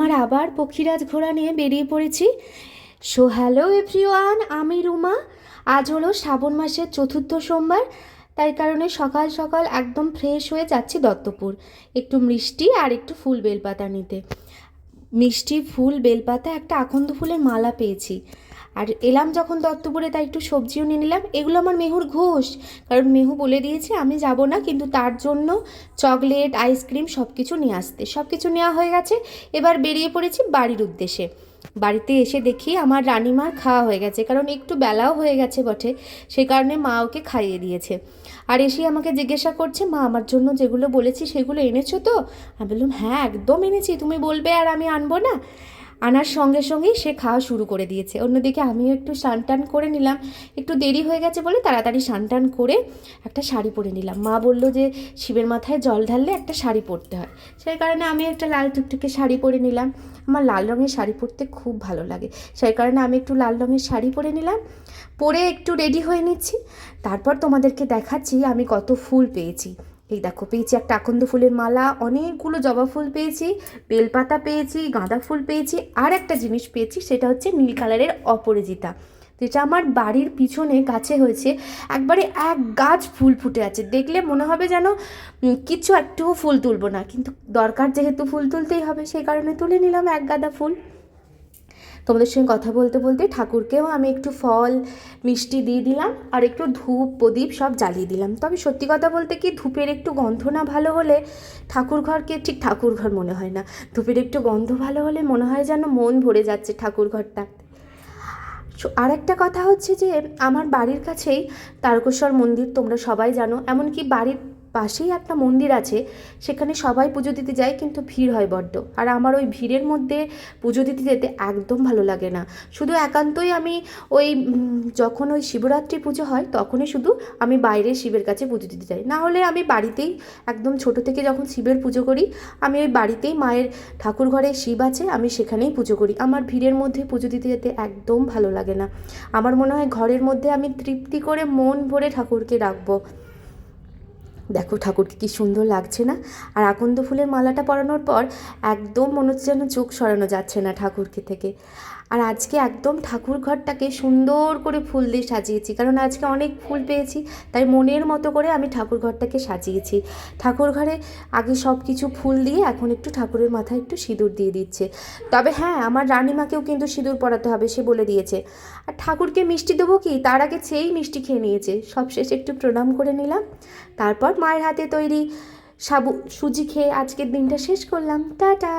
আমার আবার পক্ষীরাজ ঘোড়া নিয়ে বেরিয়ে পড়েছি। সো হ্যালো এভরিওয়ান, আমি রুমা। আজ হলো শ্রাবণ মাসের চতুর্থ সোমবার, তাই কারণে সকাল সকাল একদম ফ্রেশ হয়ে যাচ্ছি দত্তপুর, একটু মিষ্টি আর একটু ফুল বেলপাতা নিতে। মিষ্টি, ফুল, বেলপাতা, একটা আকন্দ ফুলের মালা পেয়েছি। আর এলাম যখন দত্তপুরে, তাই একটু সবজিও নিয়ে নিলাম। এগুলো আমার মেহুর ঘোষ, কারণ মেহু বলে দিয়েছে আমি যাব না, কিন্তু তার জন্য চকলেট, আইসক্রিম সব কিছু নিয়ে আসতে। সব কিছু নেওয়া হয়ে গেছে, এবার বেরিয়ে পড়েছি বাড়ির উদ্দেশ্যে। বাড়িতে এসে দেখি আমার রানিমার খাওয়া হয়ে গেছে, কারণ একটু বেলাও হয়ে গেছে বটে, সে কারণে মা ওকে খাইয়ে দিয়েছে। আর এসে আমাকে জিজ্ঞাসা করছে, মা আমার জন্য যেগুলো বলেছি সেগুলো এনেছো তো? আমি বললাম হ্যাঁ একদম এনেছি, তুমি বলবে আর আমি আনবো না? আনার সঙ্গে সঙ্গেই সে খাওয়া শুরু করে দিয়েছে। অন্যদিকে আমিও একটু স্নান করে নিলাম, একটু দেরি হয়ে গেছে বলে তাড়াতাড়ি স্নান করে একটা শাড়ি পরে নিলাম। মা বললো যে শিবের মাথায় জল ঢাললে একটা শাড়ি পরতে হয়, সেই কারণে আমি একটা লাল টুকটুকে শাড়ি পরে নিলাম। আমার লাল রঙের শাড়ি পরতে খুব ভালো লাগে, সেই কারণে আমি একটু লাল রঙের শাড়ি পরে নিলাম। পরে একটু রেডি হয়ে নিচ্ছি, তারপর তোমাদেরকে দেখাচ্ছি আমি কত ফুল পেয়েছি। এই দেখো, পেয়েছি একটা আকন্দ ফুলের মালা, অনেকগুলো জবা ফুল পেয়েছি, বেলপাতা পেয়েছি, গাঁদা ফুল পেয়েছি, আর একটা জিনিস পেয়েছি, সেটা হচ্ছে নীল কালারের অপরাজিতা, যেটা আমার বাড়ির পিছনে গাছে হয়েছে। একবারে এক গাছ ফুল ফুটে আছে, দেখলে মনে হবে যেন কিছু একটুও ফুল তুলবো না, কিন্তু দরকার যেহেতু ফুল তুলতেই হবে, সেই কারণে তুলে নিলাম এক গাদা ফুল। তোমাদের সঙ্গে কথা বলতে বলতে ঠাকুরকেও আমি একটু ফল মিষ্টি দিয়ে দিলাম, আর একটু ধূপ প্রদীপ সব জ্বালিয়ে দিলাম। তবে সত্যি কথা বলতে কি, ধূপের একটু গন্ধ না ভালো হলে ঠাকুর ঘরকে ঠিক ঠাকুর ঘর মনে হয় না। ধূপের একটু গন্ধ ভালো হলে মনে হয় যেন মন ভরে যাচ্ছে ঠাকুর ঘরটা। আর একটা কথা হচ্ছে যে আমার বাড়ির কাছেই তারকেশ্বর মন্দির, তোমরা সবাই জানো। এমনকি বাড়ির পাশেই একটা মন্দির আছে, সেখানে সবাই পুজো দিতে যায়, কিন্তু ভিড় হয় বড্ড। আর আমার ওই ভিড়ের মধ্যে পুজো দিতে যেতে একদম ভালো লাগে না। শুধু একান্তই আমি ওই যখন ওই শিবরাত্রি পুজো হয় তখনই শুধু আমি বাইরে শিবের কাছে পুজো দিতে যাই, না হলে আমি বাড়িতেই একদম ছোট থেকে যখন শিবের পুজো করি, আমি ওই বাড়িতেই মায়ের ঠাকুর ঘরে শিব আছে, আমি সেখানেই পুজো করি। আমার ভিড়ের মধ্যে পুজো দিতে যেতে একদম ভালো লাগে না। আমার মনে হয় ঘরের মধ্যে আমি তৃপ্তি করে মন ভরে ঠাকুরকে রাখবো। দেখো ঠাকুরকে কি সুন্দর লাগছে না? আর আকন্দ ফুলের মালাটা পরানোর পর একদম মনে হচ্ছে যেন চোখ সরানো যাচ্ছে না ঠাকুরকে থেকে। আর আজকে একদম ঠাকুর ঘরটাকে সুন্দর করে ফুল দিয়ে সাজিয়েছি, কারণ আজকে অনেক ফুল পেয়েছি, তাই মনের মতো করে আমি ঠাকুর ঘরটাকে সাজিয়েছি। ঠাকুর ঘরে আগে সব কিছু ফুল দিয়ে এখন একটু ঠাকুরের মাথায় একটু সিঁদুর দিয়ে দিচ্ছে। তবে হ্যাঁ, আমার রানিমাকেও কিন্তু সিঁদুর পরাতে হবে, সে বলে দিয়েছে। আর ঠাকুরকে মিষ্টি দেবো কি, তার আগে সেই মিষ্টি খেয়ে নিয়েছে। সবশেষে একটু প্রণাম করে নিলাম, তারপর মায়ের হাতে তৈরি সুজি খেয়ে আজকের দিনটা শেষ করলাম। টাটা।